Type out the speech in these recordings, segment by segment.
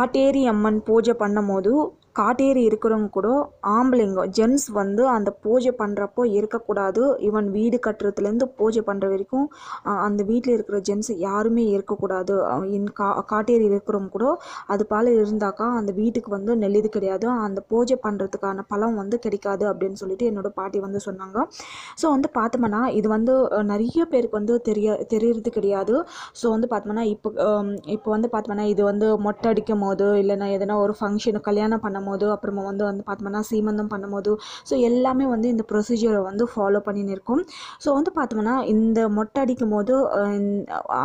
காட்டேரி அம்மன் பூஜை பண்ணும்போது காட்டேரி இருக்கிறவங்க கூட ஆம்பளைங்க ஜென்ஸ் வந்து அந்த பூஜை பண்ணுறப்போ இருக்கக்கூடாது. ஈவன் வீடு கட்டுறதுலேருந்து பூஜை பண்ணுற வரைக்கும் அந்த வீட்டில் இருக்கிற ஜென்ஸ் யாருமே இருக்கக்கூடாது. காட்டேரி இருக்கிறவங்க கூட அது போல் இருந்தாக்கா அந்த வீட்டுக்கு வந்து நெல்லிது கிடையாது, அந்த பூஜை பண்ணுறதுக்கான பலம் வந்து கிடைக்காது அப்படின்னு சொல்லிட்டு என்னோடய பாட்டி வந்து சொன்னாங்க. ஸோ வந்து பார்த்தோம்னா இது வந்து நிறைய பேருக்கு வந்து தெரியறது கிடையாது. ஸோ வந்து பார்த்தோம்னா இப்போ வந்து பார்த்தோம்னா இது வந்து மொட்டை அடிக்கும் போது இல்லைன்னா எதனா ஒரு ஃபங்க்ஷனு கல்யாணம் பண்ணும்போது அப்புறமா வந்து பார்த்தோம்னா சீமந்தம் பண்ணும்போது ஸோ எல்லாமே வந்து இந்த ப்ரொசீஜரை வந்து ஃபாலோ பண்ணின்னு இருக்கும். ஸோ வந்து பார்த்தோம்னா இந்த மொட்டை அடிக்கும் போது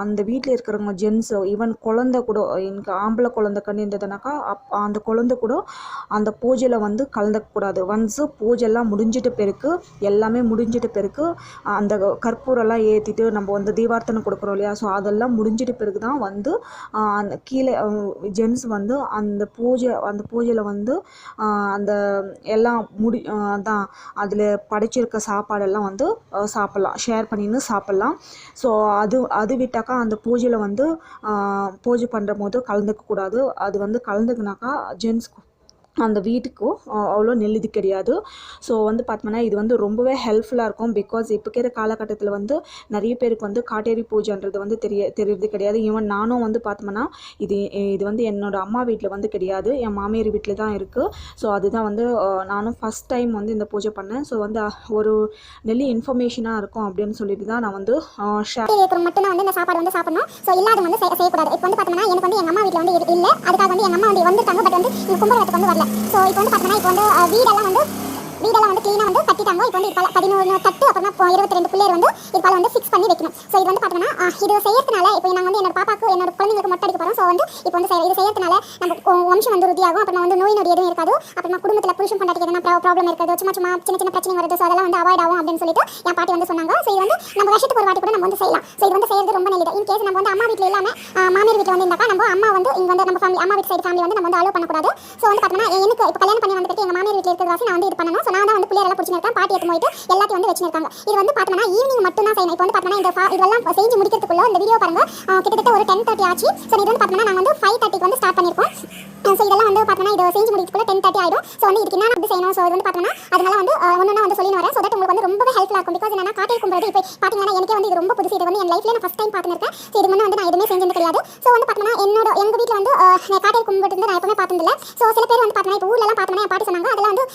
அந்த வீட்டில் இருக்கிறவங்க ஜென்ஸு ஈவன் குழந்தை கூட எனக்கு ஆம்பளை குழந்தை கண்ணு இருந்ததுனாக்கா அந்த குழந்தை கூட அந்த பூஜையில் வந்து கலந்துக்கக்கூடாது. ஒன்ஸு பூஜைலாம் முடிஞ்சிட்ட பிறகு எல்லாமே முடிஞ்சிட்ட பிறகு அந்த கற்பூரெல்லாம் ஏற்றிட்டு நம்ம வந்து தீபார்த்தனை கொடுக்குறோம் இல்லையா, ஸோ அதெல்லாம் முடிஞ்சிட்ட பிறகு தான் வந்து அந்த கீழே ஜென்ஸ் வந்து அந்த பூஜையில் வந்து அந்த எல்லாம் அதான் அதில் படைச்சிருக்க சாப்பாடெல்லாம் வந்து சாப்பிட்லாம், ஷேர் பண்ணின்னு சாப்பிட்லாம். ஸோ அது விட்டாக்கா அந்த பூஜையில் வந்து பூஜை பண்ணுற போது கலந்துக்கக்கூடாது. அது வந்து கலந்துக்குனாக்கா ஜென்ஸ்க்கு அந்த வீட்டுக்கும் அவ்வளோ நெல்லிது கிடையாது. ஸோ வந்து பார்த்தோம்னா இது வந்து ரொம்பவே ஹெல்ப்ஃபுல்லாக இருக்கும். பிகாஸ் இப்போ இருக்கிற காலகட்டத்தில் வந்து நிறைய பேருக்கு வந்து காட்டேரி பூஜைன்றது வந்து தெரியறது கிடையாது. ஈவன் நானும் வந்து பார்த்தோம்னா இது வந்து என்னோடய அம்மா வீட்டில் வந்து கிடையாது, என் மாமியார் வீட்டில் தான் இருக்குது. ஸோ அதுதான் வந்து நானும் ஃபஸ்ட் டைம் வந்து இந்த பூஜை பண்ணேன். ஸோ வந்து ஒரு நெல்லி இன்ஃபர்மேஷனாக இருக்கும் அப்படின்னு சொல்லிட்டு தான் நான் வந்து ஷேர் மட்டும்தான் வந்து இந்த சாப்பாடு வந்து சாப்பிடணும். ஸோ இல்லாத வந்து செய்யக்கூடாது. இப்போ வந்து பார்த்தோம்னா எனக்கு வந்து எங்கள் அம்மா வீட்டில் வந்து இல்லை, அதுக்காக வந்து எங்கள் அம்மா வந்து வந்துட்டாங்க. பட் வந்து இந்த கும்பகோணத்துக்கு வந்து வரல. ஸோ இப்போ வந்து பார்த்தோம்னா இப்போ வந்து வீடெல்லாம் வந்து க்ளீனாக வந்து கட்டிட்டாங்க. இப்போ வந்து இது 11 தட்டு அப்புறமா 22 பிள்ளையர் வந்து இது போல வந்து ஃபிக்ஸ் பண்ணி வைக்கணும். ஸோ இது வந்து பார்த்தோம்னா இது செய்யறதுனால இப்போ நாங்கள் வந்து என்னோட பாப்பாக்கு என்னோட குழந்தைங்களுக்கு மொட்டை அடிக்க போகிறோம். ஸோ வந்து இப்போ வந்து இது செய்யறதுனால நம்ம வம்சம் வந்து உறுதியாகும். அப்புறமா வந்து நோய் நொடி எதுவும் இருக்காது. அப்புறமா குடும்பத்தில் புருஷன் பொண்டாட்டிக்கு எதனா ப்ராப்ளம் இருக்காது, சும்மா சின்ன பிரச்சனை வருது. ஸோ அதெல்லாம் வந்து அவாய்ட் ஆகும் அப்படின்னு சொல்லிட்டு என் பாட்டி வந்து சொன்னாங்க. ஸோ இது வந்து நம்ம வருஷத்துக்கு ஒரு வாட்டி கூட நம்ம வந்து செய்யலாம். ஸோ இது வந்து செய்யறது ரொம்ப நல்லது. இன் கேஸ் நம்ம வந்து அம்மா வீட்டில் இல்லாமல் மாமியார் வீட்டில் வந்து இருந்தாக்கா நம்ம அம்மா வந்து இங்கே வந்து நம்ம ஃபேமிலி அம்மா வீட்டு சைடு ஃபேமிலி வந்து நம்ம வந்து அலோவ் பண்ணக்கூடாது. ஸோ வந்து பார்த்தோம்னா எனக்கு இப்போ கல்யாணம் பண்ணி வந்துட்டு எங்கள் மாமியார் வீட்டில் இருக்கிற வாசி நான் வந்து இது பண்ணணும். ஸோ நான் தான் வந்து பிள்ளையெல்லாம் இருக்கேன், பாட்டி எடுத்து போயிட்டு எல்லாத்தையும் வந்து வச்சிருக்காங்க. இது வந்து பார்த்தோம்னா ஈவினிங் மட்டும் தான் செய்யணும். இப்போ வந்து பார்த்தோம்னா இதெல்லாம் செஞ்சு முடிக்கிறதுக்குள்ள இந்த வீடியோ பாருங்க கிட்டத்தட்ட ஒரு 10:30 ஆச்சு. ஸோ இது வந்து பார்த்தோம்னா நாங்கள் வந்து 5:30க்கு வந்து ஸ்டார்ட் பண்ணியிருக்கோம். ஸோ இதெல்லாம் வந்து பார்த்தோம்னா இதை செஞ்சு முடிக்கிறதுக்குள்ள 10:30 ஆயிடும். ஸோ வந்து இதுக்கு என்ன அப்படி செய்யணும். ஸோ இது வந்து பார்த்தோம்னா அதனால வந்து ஒன்றா வந்து சொல்லி வரேன். ஸோ தட் உங்களுக்கு வந்து ரொம்பவே ஹெல்ப்ஃபுல்லாக இருக்கும். பிகாஸ் என்னன்னா காட்டேரி கும்புறது இப்போ பார்த்தீங்கன்னா எனக்கே வந்து இது ரொம்ப புதுசு. இது வந்து என் லைஃப்ல நான் ஃபஸ்ட் டைம் பார்த்துருக்கேன். ஸோ இது முன்னே வந்து நான் எதுவுமே செஞ்சது கிடையாது. ஸோ வந்து பார்த்தோம்னா எங்கள் வீட்டில் வந்து காட்டேரி கும்பிட்டு நான் எப்பவுமே பார்த்ததில்லை. ஸோ சில பேர் வந்து பார்த்தோம்னா இப்போ ஊர்லலாம் பார்த்தோம்னா என் பாட்டி சொன்னாங்க அதெல்லாம் வந்து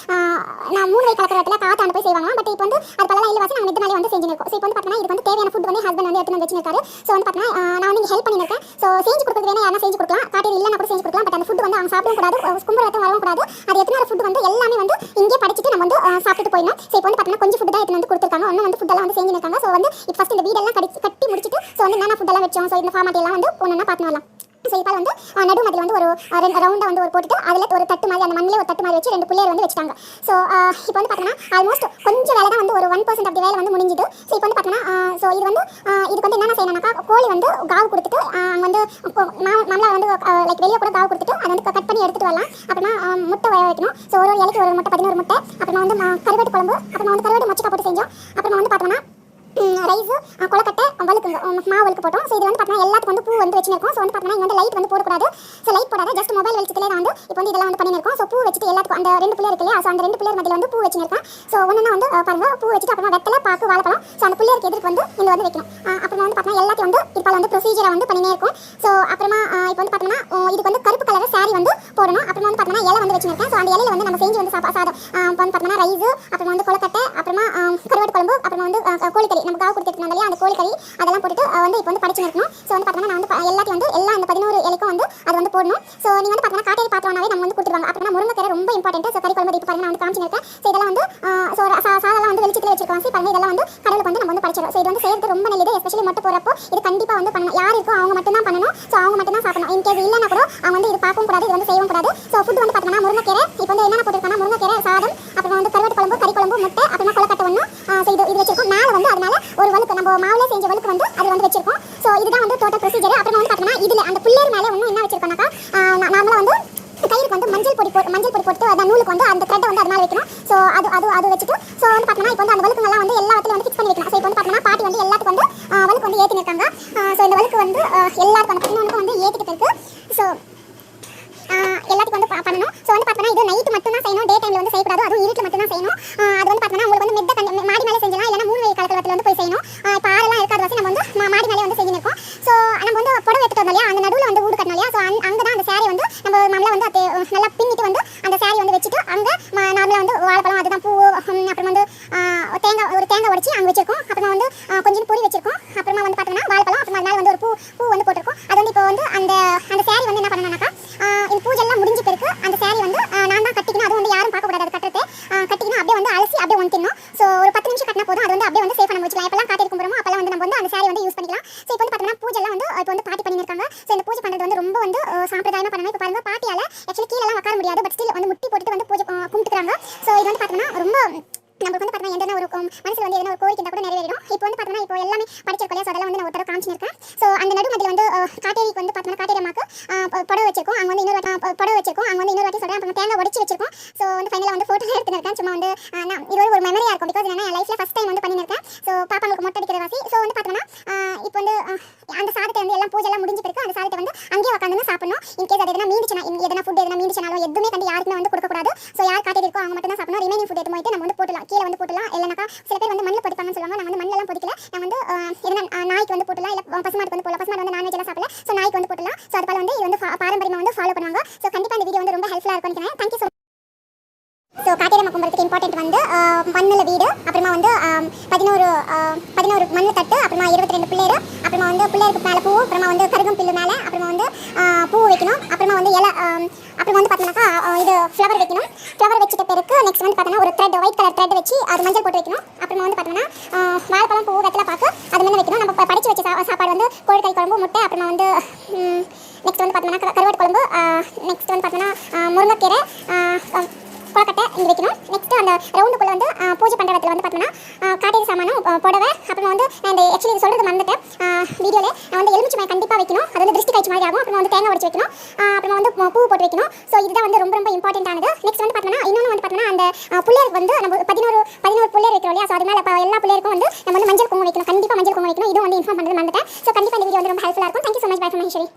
நான் 3 வயது கலக்கிற இடத்துல காத்தாண்டு போய் செய்வாங்க. பட் இப்போ வந்து அது பல இல்லை வாசி நாங்கள் மித்த நாளே வந்து செஞ்சுருக்கோம். ஸோ இப்போ வந்து பார்த்தோம்னா இதுக்கு வந்து தேவையான ஃபுட் வந்து ஹஸ்பண்ட் வந்து எடுத்து வந்து வச்சிருக்காரு. ஸோ வந்து பார்த்தோம்னா நான் வந்து ஹெல்ப் பண்ணியிருக்கேன். ஸோ செஞ்சு கொடுக்குறது வேணும், யாரும் செஞ்சு கொடுக்கலாம், காட்டேரி இல்லைன்னா கூட செஞ்சு கொடுக்கலாம். பட் அந்த ஃபுட் வந்து அவங்க சாப்பிடவும் கூடாது, கும்பரத்தும் வரவும் கூடாது. அது எத்தனை ஃபுட் வந்து எல்லாமே வந்து இங்கே படிச்சுட்டு நம்ம வந்து சாப்பிட்டு போயிடணும். ஸோ இப்போ வந்து பார்த்தோம்னா கொஞ்சம் ஃபுட் தான் எடுத்து வந்து கொடுத்துருக்காங்க. ஒன்றும் வந்து ஃபுட்டெல்லாம் வந்து செஞ்சுருக்காங்க. ஸோ வந்து இப்போ ஃபஸ்ட் இந்த வீடெல்லாம் கட்டி முடிச்சுட்டு ஸோ வந்து என்னென்ன ஃபுட்டெல்லாம் வச்சோம். ஸோ இந்த ஃபார்மாட்டி எல்லாம் வந்து ஒன்றா பார்த்து வரலாம். ஸோ இப்போ வந்து நடு மதியில் வந்து ஒரு ரவுண்டாக வந்து ஒரு போட்டுட்டு அதில் ஒரு தட்டு மாதிரி அந்த மண்ணிலே ஒரு தட்டு மாதிரி வச்சு 2 பிள்ளையர் வந்து வச்சுட்டாங்க. ஸோ இப்போ வந்து பார்த்தோம்னா ஆல்மோஸ்ட் கொஞ்சம் வேலை தான் வந்து ஒரு 1% ஆஃப் தி வேலை வந்து முடிஞ்சுது. ஸோ இப்போ வந்து பார்த்தோம்னா ஸோ இது வந்து இதுக்கு வந்து என்னென்ன செய்யணும்னாக்கா கோழி வந்து காவு கொடுத்துட்டு அங்கே வந்து நம்மளா வந்து லைக் வெளியே கூட காவு கொடுத்துட்டு அதை வந்து கட் பண்ணி எடுத்துகிட்டு வரலாம். அப்புறமா முட்டை வேக வைக்கணும். ஸோ ஒரு இலைக்கு ஒரு முட்டை 11 முட்டை. அப்புறமா வந்து கருவாட்டு குழம்பு, அப்புறமா வந்து கருவாட்டு மொச்சக்காய் போட்டு செஞ்சோம். அப்புறமா வந்து பார்த்தோம்னா ரைஸு கொலக்கட்டை வழுக்குங்க மாவு வழுக்கு போட்டோம். ஸோ இது வந்து பார்த்தீங்கன்னா எல்லாத்துக்கும் வந்து பூ வந்து வச்சுருக்கோம். ஸோ வந்து பார்த்தீங்கன்னா இங்கே வந்து லைட் வந்து போடக்கூடாது. ஸோ லைட் போடாத ஜஸ்ட் மொபைல் வெளிச்சத்திலே தான் வந்து இப்போ வந்து இதெல்லாம் வந்து பண்ணியிருக்கோம். ஸோ பூ வச்சுட்டு எல்லாத்துக்கும் அந்த 2 பிள்ளையர் இருக்கு இல்லையா, ஸோ அந்த 2 பிள்ளையர் மதியில் வந்து பூ வச்சுருக்கேன். ஸோ ஒன்றுனா வந்து பாருங்க பூ வச்சுட்டு அப்புறமா வெத்தலை பாக்கு வாழைப்பழம். ஸோ அந்த பிள்ளையருக்கு எதிர்க்கு வந்து இங்கே வந்து வைக்கணும். அப்புறமா வந்து பார்த்தீங்கன்னா எல்லாத்தையும் வந்து இது போல் வந்து ப்ரொசீஜரை வந்து பண்ணினே இருக்கும். ஸோ அப்புறமா இப்போ வந்து பார்த்தீங்கன்னா இதுக்கு வந்து கருப்பு கலர் சாரி வந்து போடணும். அப்புறமா வந்து பார்த்தீங்கன்னா இலை வந்து வச்சுருக்கேன். ஸோ அந்த இலையில வந்து நம்ம செஞ்சு வந்து சாதம் வந்து பார்த்தீங்கன்னா ரைஸு, அப்புறமா வந்து கொலக்கட்டை, அப்புறமா கருவாட்டு குழம்பு, அப்புறமா வந்து கோழிக்கறி நம்ம காவு கொடுத்துட்டு அந்த கோழிக்கறி அதெல்லாம் போட்டுட்டு வந்து இப்போ வந்து படிச்சு இருக்கணும். ஸோ வந்து பார்த்தீங்கன்னா நான் வந்து எல்லாத்தையும் வந்து எல்லா அந்த 11 இலைக்கும் வந்து அது வந்து போடணும். ஸோ நீங்கள் வந்து பார்த்தீங்கன்னா காட்டேரி பாத்திரம்னாவே நம்ம வந்து கொடுத்துருவாங்க. அப்புறமா முருங்கைக்கீரை ரொம்ப இம்பார்ட்டன்ட். ஸோ கறி குழம்பு இப்போ பாருங்க நான் வந்து காமிச்சிருக்கேன். ஸோ இதெல்லாம் வந்து ஸோ சாதெல்லாம் வந்து வெளிச்சத்தில் வச்சிருக்கோம். ஸோ பாருங்க இதெல்லாம் வந்து கடவுளுக்கு வந்து நம்ம வந்து படிச்சிடும். ஸோ இது வந்து செய்யறது ரொம்ப நல்லது. எஸ்பெஷலி மொட்டை போகிறப்போ இது கண்டிப்பாக வந்து பண்ணணும். யார் இருக்கோ அவங்க மட்டும் தான் பண்ணணும். ஸோ அவங்க மட்டும் தான் சாப்பிடணும். இன்கேஸ் இல்லைன்னா கூட அவங்க வந்து இது பார்க்கவும் கூடாது, இது வந்து செய்யவும் கூடாது. ஸோ ஃபுட் வந்து பார்த்தீங்கன்னா முருங்கைக்கீரை இப்போ வந்து என்னென்ன போட்டுருக்காங்கன்னா முருங்கைக்கீரை சாதம், அப்புறமா வந்து கருவாட்டு குழம்பு, கறி குழம்பு, முட்டை, அப்புறமா கொலக்கட்டை ஒன்று. ஸோ இது வச்சிருக்கோம். மேலே வந்து அதனால ஒரு வழுக்கு நம்ம மாவுல செஞ்ச வழுக்கு வந்து அது வந்து வச்சிருக்கோம். ஸோ இதுதான் வந்து டோட்டல் ப்ரொசீஜர். அப்புறமா வந்து பார்த்தீங்கன்னா இதில் அந்த பிள்ளையர் மேலே இன்னும் என்ன வச்சிருக்கோம்னாக்கா நார்மலாக வந்து கைக்கு வந்து மஞ்சள் பொடி போட்டு அந்த நூலுக்கு வந்து அந்த த்ரெட்டை வந்து அது மேலே வைக்கணும். ஸோ அது வச்சுட்டு ஸோ வந்து பார்த்தோம்னா இப்போ வந்து அந்த வழுக்குங்கெல்லாம் வந்து எல்லா இடத்துலையும் வந்து ஃபிக்ஸ் பண்ணி வைக்கணும். ஸோ இப்போ வந்து பார்த்தோம்னா பாட்டி வந்து எல்லாத்துக்கும் வந்து வழுக்கு வந்து ஏற்றினிருக்காங்க. ஸோ இந்த வழுக்கு வந்து எல்லாருக்கும் அந்த 11க்கும் வந்து ஏற்றிட்டு இருக்கு. ஸோ பண்ணணும். ஸோ வந்து பார்த்தோன்னா இது நைட் மட்டும் தான் செய்யணும், டே டைமில் வந்து செய்யக்கூடாது, அதுவும் இருட்டில் மட்டும் தான் செய்யணும். அது வந்து பார்த்தோன்னா உங்களுக்கு வந்து மெத்த மாடி மேலே செஞ்சலாம், இல்லைனா 3 வெயில் காலத்தில் வந்து போய் செய்யணும். இப்போ ஆறெல்லாம் இருக்காது வச்சு நம்ம வந்து மாடி மேலே வந்து செஞ்சுருக்கோம். ஸோ நம்ம வந்து புடவை எடுத்துட்டு வந்தோம் இல்லையா, அந்த நடுவில் வந்து ஊடு கட்டணும் இல்லையா, ஸோ அங்கே தான் அந்த சாரி வந்து நம்ம நம்மள வந்து அது நல்லா பின்னிட்டு வந்து அந்த சாரி வந்து வச்சுட்டு அங்கே நார்மலாக வந்து வாழைப்பழம் அதுதான் பூ, அப்புறம் வந்து தேங்காய் உடைச்சி அங்கே வச்சிருக்கோம். அப்புறமா வந்து கொஞ்சம் பொரி வச்சிருக்கோம். அப்புறமா வந்து பார்த்தோம்னா வாழைப்பழம், அப்புறமா அதனால வந்து ஒரு பூ வந்து போட்டிருக்கோம். அது வந்து இப்போ வந்து அந்த சாரி வந்து என்ன பண்ணணும்னாக்கா, இந்த பூஜெல்லாம் முடிஞ்ச பிறகு அந்த சாரி வந்து நான் தான் கட்டிக்கணும். அது வந்து யாரும் பார்க்கக்கூடாது, அது கட்டுறது கட்டிக்கணும். அப்படியே வந்து அலசி அப்படியே ஒன்றிடணும். ஸோ ஒரு 10 நிமிஷம் கட்டினா போதும், அது வந்து அப்படியே வந்து சேஃபாக நம்ம வச்சுக்கலாம். எப்பெல்லாம் காட்டி கும்பிடுறோமோ அப்பெல்லாம் வந்து நம்ம வந்து அந்த சாரி வந்து யூஸ் பண்ணிக்கலாம். ஸோ இப்போ வந்து பார்த்தோம்னா பூஜெல்லாம் வந்து இப்போ வந்து பாட்டி பண்ணியிருக்காங்க. ஸோ இந்த பூஜை பண்ணுறது வந்து ரொம்ப வந்து சாம்பிரதாயமாக பண்ணணும். இப்போ பாருங்க, பாட்டியால் ஆக்சுவலி கீழெல்லாம் உட்கார முடியாது, பட் ஸ்டில் வந்து முட்டி போட்டுட்டு வந்து பூஜை கும்பிட்டுக்கிறாங்க. ஸோ இது வந்து பார்த்தோம்னா ரொம்ப நமக்கு வந்து பார்த்தோம்னா எந்த ஒரு மனசில் வந்து எதனா ஒரு கோரிக்கை இருந்தால் கூட நிறைவேறிடும். இப்போ வந்து பார்த்தோம்னா இப்போ எல்லாமே படிச்சிருக்கோம் இல்லையா, ஸோ அதெல்லாம் வந்து நான் ஒரு தடவை காமிச்சிருக்கேன். ஸோ அந்த நடுமதில் வந்து காட்டேரிக்கு வந்து பார்த்தோம்னா காட்டேரி அம்மாக்கு புடவை வச்சிருக்கோம். அங்கே வந்து இன்னொரு வாட்டி சொல்கிறேன். அப்புறம் தேங்காய் உடச்சி வச்சிருக்கோம். ஸோ வந்து ஃபைனலாக வந்து ஃபோட்டோ எடுத்துருக்கேன். சும்மா வந்து இது ஒரு மெமரியாக இருக்கும். பிகாஸ் நான் என் லைஃப்பில் ஃபஸ்ட் டைம் வந்து பண்ணியிருக்கேன். ஸோ பாப்பாங்களுக்கு மொட்டை அடிக்கிற வாசி. ஸோ வந்து பார்த்தோம்னா இப்போ வந்து அந்த சாதத்தை வந்து எல்லாம் பூஜைலாம் முடிஞ்ச பிறகு அந்த சாதத்தை வந்து அங்கேயே உட்காந்து சாப்பிடணும். இன்கேஸ் அது எதனா மீந்துச்சுனா, எதனா ஃபுட் எதனா மீந்துச்சுனாலும் எதுவுமே கண்டு யாருக்குமே வந்து கொடுக்கக்கூடாது. ஸோ யார் காட்டேரி இருக்கோ அவங்க மட்டும் தான் சாப்பிடணும். ரிமைனிங் ஃபுட் எடுத்து போயிட்டு நம்ம வந்து போட்டுலாம், கீழே வந்து போட்டுலாம். இல்லைனாக்கா சில பேர் வந்து மண்ணில் பொதிப்பாங்கன்னு சொல்லுவாங்க. நான் வந்து மண்ணெல்லாம் பொதிக்கல. நான் வந்து எதனா நாய்க்கு வந்து போட்டுலாம், இல்லை பசுமாட்டுக்கு வந்து போடலாம். பசுமாடு வந்து நான்வெஜ் எல்லாம் சாப்பிடல, ஸோ நாய்க்கு வந்து போட்டுலாம். ஸோ அதுபோல் வந்து இது வந்து பாரம்பரியமாக வந்து ஃபாலோ பண்ணுவாங்க. ஸோ கண்டிப்பாக இந்த வீடியோ வந்து ரொம்ப ஹெல்ப்ஃபுல்லாக இருக்கும் நினைக்கிறேன். Thank you so. ஸோ காட்டேரி கும்பிட்றதுக்கு இம்பார்ட்டன்ட் வந்து மண்ணில் வீடு, அப்புறமா வந்து 11 மண் தட்டு, அப்புறமா 22 பிள்ளையர், அப்புறமா வந்து பிள்ளையருக்கு மேலே பூ, அப்புறமா வந்து கருகம் பில்லு மேலே, அப்புறமா வந்து பூ வைக்கணும். அப்புறமா வந்து இலை, அப்புறமா வந்து பார்த்தோம்னாக்கா இது ஃப்ளவர் வைக்கணும். ஃப்ளவர் வச்சுட்ட பிறகு நெக்ஸ்ட் வந்து பார்த்தோன்னா ஒரு த்ரெட், ஒயிட் கலர் த்ரெட் வச்சு அது மஞ்சள் போட்டு வைக்கணும். அப்புறமா வந்து பார்த்தோம்னா வாழைப்பழம், பூ, வெத்தலை பாக்கு அது மாதிரி வைக்கணும். நம்ம படித்து வச்ச சாப்பாடு வந்து கோழிக்கறி குழம்பு, முட்டை, அப்புறமா வந்து நெக்ஸ்ட் வந்து பார்த்தோம்னா கருவாட்டு குழம்பு, நெக்ஸ்ட் வந்து பார்த்தோம்னா முருங்கைக்கீரை, கொலக்கட்டை இங்கே வைக்கணும். நெக்ஸ்ட்டு அந்த ரவுண்டுக்குள்ளே வந்து பூஜை பண்ணுற இடத்துல வந்து பார்த்தோம்னா காட்டேரி சாமானும் புடவை, அப்புறமா வந்து நான் இந்த ஆக்சுவலி இது சொல்கிறது மறந்துட்டேன் வீடியோவில். நான் வந்து எலுமிச்சை மரம் கண்டிப்பாக வைக்கணும், அது வந்து திருஷ்டி கழிச்சு மாதிரி ஆகும். அப்புறமா வந்து தேங்காய் உடைச்சு வைக்கணும், அப்புறமா வந்து பூ போட்டு வைக்கணும். ஸோ இதுதான் வந்து ரொம்ப ரொம்ப இம்பார்ட்டன்டானது. நெக்ஸ்ட் வந்து பார்த்தோம்னா இன்னொன்று வந்து பார்த்தோம்னா அந்த பிள்ளையருக்கு வந்து நம்ம 11 பிள்ளையர் வைக்கிறோம் இல்லையா, ஸோ அது மேலே எல்லா பிள்ளையருக்கும் வந்து நம்ம வந்து மஞ்சள் குங்குமம் வைக்கணும். கண்டிப்பாக மஞ்சள் குங்குமம் வைக்கணும். இதுவும் வந்து இன்ஃபார்ம் பண்ணுறது மறந்துட்டேன். ஸோ கண்டிப்பாக இந்த வீடியோ வந்து ரொம்ப ஹெல்ப்ஃபுல்லாக இருக்கும். Thank you so much. Bye from Maheswari.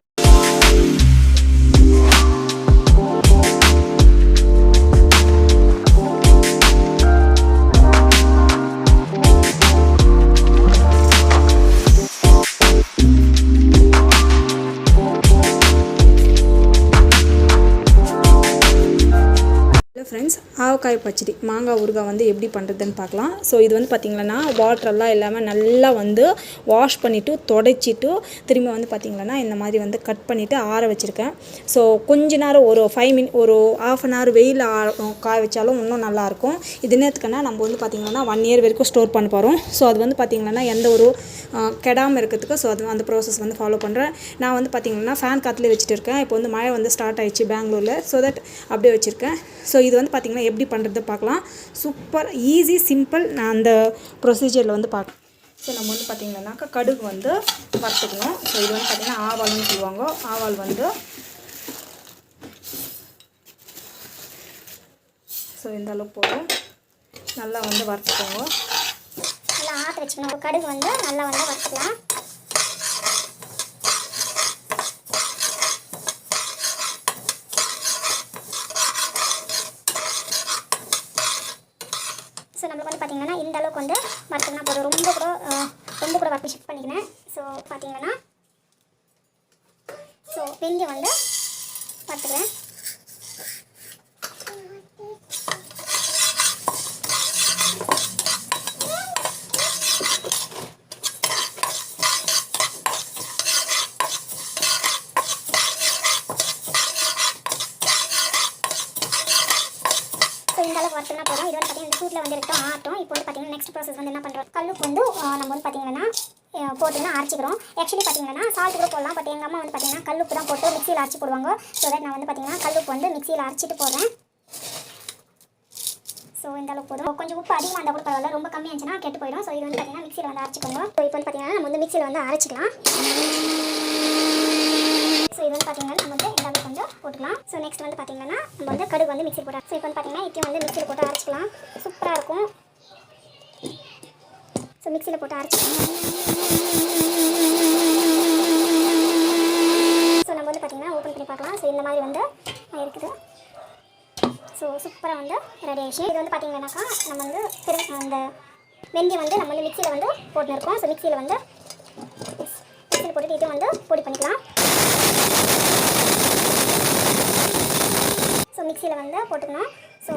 Friends, ஆவக்காய் பச்சடி, மாங்காய் ஊறுகாய் வந்து எப்படி பண்ணுறதுன்னு பார்க்கலாம். ஸோ இது வந்து பார்த்திங்கன்னா வாட்டரெல்லாம் இல்லாமல் நல்லா வந்து வாஷ் பண்ணிவிட்டு தொடச்சிட்டு திரும்ப வந்து பார்த்திங்கன்னா இந்த மாதிரி வந்து கட் பண்ணிவிட்டு ஆற வச்சுருக்கேன். ஸோ கொஞ்ச நேரம் ஒரு 5 மினிட், ஒரு ½ அன் ஹவர் வெயில் காய வச்சாலும் இன்னும் நல்லாயிருக்கும். இது என்னத்துக்குன்னா நம்ம வந்து பார்த்திங்கன்னா 1 இயர் வரைக்கும் ஸ்டோர் பண்ண போகிறோம். ஸோ அது வந்து பார்த்திங்கன்னா எந்த ஒரு கெடாமல் இருக்கிறதுக்கு ஸோ அது அந்த ப்ராசஸ் வந்து ஃபாலோ பண்ணுறேன். நான் வந்து பார்த்திங்கன்னா ஃபேன் காற்றுலேயே வச்சுட்டு இருக்கேன். இப்போ வந்து மழை வந்து ஸ்டார்ட் ஆகிடுச்சு பெங்களூரில். ஸோ தட் அப்படியே வச்சுருக்கேன். ஸோ இது வந்து பார்த்திங்கன்னா எப்படி பண்ணுறது பார்க்கலாம். Super easy, simple. நான் அந்த ப்ரொசீஜரில் வந்து பார்க்கலாம். ஸோ நம்ம வந்து பார்த்திங்கன்னாக்கா கடுகு வந்து வறுத்துக்கணும். ஸோ இது வந்து பார்த்திங்கன்னா ஆவால்னு சொல்லுவாங்க. ஆவால் வந்து ஸோ இந்த அளவுக்கு போடும். நல்லா வந்து வறுத்துக்கோங்க. நல்லா ஆற்ற வச்சுக்கணும். கடுகு வந்து நல்லா வந்து வறுத்துக்கலாம். ஸோ நம்மளுக்கு வந்து பார்த்திங்கன்னா இந்த அளவுக்கு வந்து வறுத்துக்கணும் போதும். ரொம்ப கூட வறுத்து ஷிஃப்ட் பண்ணிக்கிறேன். ஸோ பார்த்திங்கன்னா ஸோ வெந்தயம் வந்து வறுத்துக்கிறேன். ஸோ இந்த அளவுக்கு வறுத்துனா போதும். இது வந்து பார்த்திங்கன்னா இந்த சூட்டில் வந்து இருக்கட்டும் ஆட்டும். இப்போ வந்து பார்த்திங்கன்னா நெக்ஸ்ட் ப்ராசஸ் வந்து என்ன பண்ணுறோம், கல்லுப்பு வந்து நம்ம வந்து பார்த்திங்கன்னா போட்டுன்னா அரைச்சிக்கிறோம். ஆக்சுவலி பார்த்திங்கன்னா சால்ட் கூட போடலாம், பட் எங்கள் அம்மா வந்து பார்த்திங்கன்னா கல்லுப்பு தான் போட்டு மிக்சியில் அரைச்சி போடுவாங்க. ஸோ தட் நான் வந்து பார்த்திங்கன்னா கல்லுப்பு வந்து மிக்சியில் அரைச்சிட்டு போடுறேன். ஸோ இந்த அளவுக்கு போதும். கொஞ்சம் உப்பு அதிகமாக இருந்தால் கூட பரவாயில்ல, ரொம்ப கம்மியாக இருந்துச்சுன்னா கெட்டு போயிடும். ஸோ இது வந்து பார்த்திங்கன்னா மிக்சியில் வந்து அரைச்சிக்கோங்க. ஸோ இப்போ வந்து பார்த்திங்கன்னா நம்ம வந்து மிக்சியில் வந்து அரைச்சிக்கலாம். ஸோ இது வந்து பார்த்திங்கன்னா நம்ம வந்து எல்லாமே கொஞ்சம் போட்டுக்கலாம். ஸோ நெக்ஸ்ட் வந்து பார்த்திங்கன்னா நம்ம வந்து கடுகு வந்து மிக்சி போட்டு, ஸோ இப்போ வந்து பார்த்திங்கன்னா இப்பயும் வந்து மிக்சியில் போட்டு அரைச்சிக்கலாம். சூப்பராக இருக்கும். ஸோ மிக்சியில் போட்டு அரைச்சிக்கலாம். ஸோ நம்ம வந்து பார்த்திங்கன்னா ஓப்பன் பண்ணி பார்க்கலாம். ஸோ இந்த மாதிரி வந்து இருக்குது. ஸோ சூப்பராக வந்து ரெடி ஆயிடுச்சு. இது வந்து பார்த்தீங்கன்னாக்கா நம்ம வந்து அந்த வெந்தயம் வந்து நம்ம வந்து மிக்சியில் வந்து போட்டுருக்கோம். ஸோ மிக்சியில் வந்து போட்டுட்டு இது வந்து பொடி பண்ணிக்கலாம். ஸோ மிக்சியில் வந்து போட்டுக்கணும். ஸோ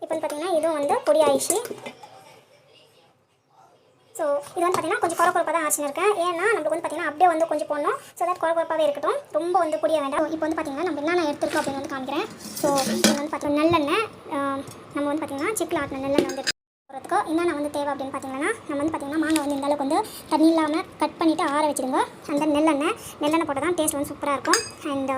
இப்போ வந்து பார்த்தீங்கன்னா இதுவும் வந்து பொடி ஆயிடுச்சு. ஸோ இது வந்து பார்த்தீங்கன்னா கொஞ்சம் குறப்பாக தான் ஆச்சுன்னு இருக்கேன். ஏன்னா நம்மளுக்கு வந்து பார்த்தீங்கன்னா அப்படியே வந்து கொஞ்சம் போடணும். ஸோ தட் குறப்பாகவே இருக்கட்டும், ரொம்ப வந்து பொடியாக வேண்டாம். இப்போ வந்து பார்த்தீங்கன்னா நம்ம என்னென்ன எடுத்துருக்கோம் அப்படின்னு வந்து காமிக்கிறேன். ஸோ இது வந்து பார்த்தீங்கன்னா நல்லெண்ணெய், நம்ம வந்து பார்த்தீங்கன்னா செக்கில் ஆட்டின நல்லெண்ணெய் வந்து போகிறதுக்கு என்னென்ன வந்து தேவை அப்படின்னு பார்த்தீங்கன்னா நம்ம வந்து பார்த்தீங்கன்னா மாங்காய் வந்து இந்த அளவுக்கு வந்து தண்ணி இல்லாமல் கட் பண்ணிவிட்டு ஆற வச்சுடுங்க. அந்த நெல்லெண்ணெய் போட்டால் தான் டேஸ்ட் வந்து சூப்பராக இருக்கும். அண்ட்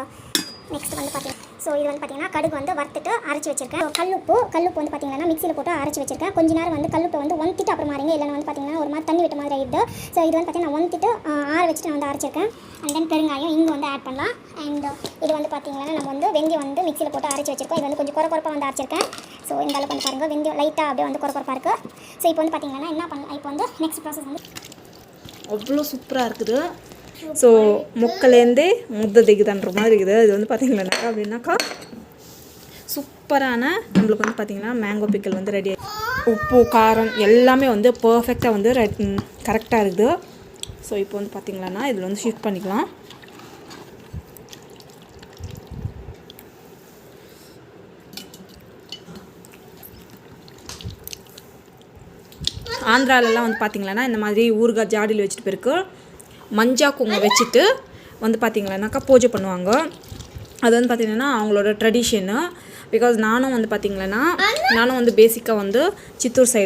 நெக்ஸ்ட் வந்து பார்த்தீங்கன்னா ஸோ இது வந்து பார்த்தீங்கன்னா கடுகு வந்து வறுத்துட்டு அரைச்சி வச்சிருக்கேன். கல்லுப்பு வந்து பார்த்தீங்கன்னா மிக்சியில் போட்டு அரைச்சி வச்சிருக்கேன். கொஞ்ச நேரம் வந்து கல்லுப்பை வந்து ஒந்திட்டு அப்புறம் மாறிங்க, இல்லைன்னா வந்து பார்த்தீங்கன்னா ஒரு மாதிரி தண்ணி விட்ட மாதிரி ஆகிடுது. ஸோ இது வந்து பார்த்தீங்கன்னா ஒந்திட்டு ஆற வச்சுட்டு நான் வந்து அரைச்சிருக்கேன். அண்ட் தென் பெருங்காயம் இங்கே வந்து ஆட் பண்ணலாம். அண்ட் இது வந்து பார்த்தீங்கன்னா நம்ம வந்து வெந்தயம் வந்து மிக்சியில் போட்டு அரைச்சி வச்சிருக்கோம். இது வந்து கொஞ்சம் குறப்பாக வந்து அரைச்சிருக்கேன். ஸோ இந்த அளவுக்கு வந்து பாருங்கள், வெந்தயம் லைட்டாக அப்படியே வந்து குறப்பாக இருக்குது. ஸோ இப்போ வந்து பார்த்தீங்கன்னா என்ன பண்ணலாம், இப்போ வந்து நெக்ஸ்ட் ப்ராசஸ் வந்து அவ்வளோ சூப்பராக இருக்குது. ஸோ முக்கலேருந்தே முத்தை தைக்குதுன்ற மாதிரி இருக்குது. இது வந்து பார்த்திங்கன்னாக்கா அப்படின்னாக்கா சூப்பரான நம்மளுக்கு வந்து பார்த்திங்கன்னா மேங்கோ பிக்கல் வந்து ரெடி ஆகி உப்பு காரம் எல்லாமே வந்து பர்ஃபெக்டாக வந்து கரெக்டாக இருக்குது. ஸோ இப்போ வந்து பார்த்திங்களான்னா இதில் வந்து ஷிஃப்ட் பண்ணிக்கலாம். ஆந்திராலெலாம் வந்து பார்த்திங்களான்னா இந்த மாதிரி ஊறுகாய் ஜாடியில் வச்சுட்டு போயிருக்கு மஞ்சள் குங்குமம் வச்சுட்டு வந்து பார்த்திங்களான்னாக்கா பூஜை பண்ணுவாங்க. அது வந்து பார்த்திங்கன்னா அவங்களோட ட்ரெடிஷனு. பிகாஸ் நானும் வந்து பார்த்திங்கன்னா நானும் வந்து பேசிக்காக வந்து சித்தூர் சைடு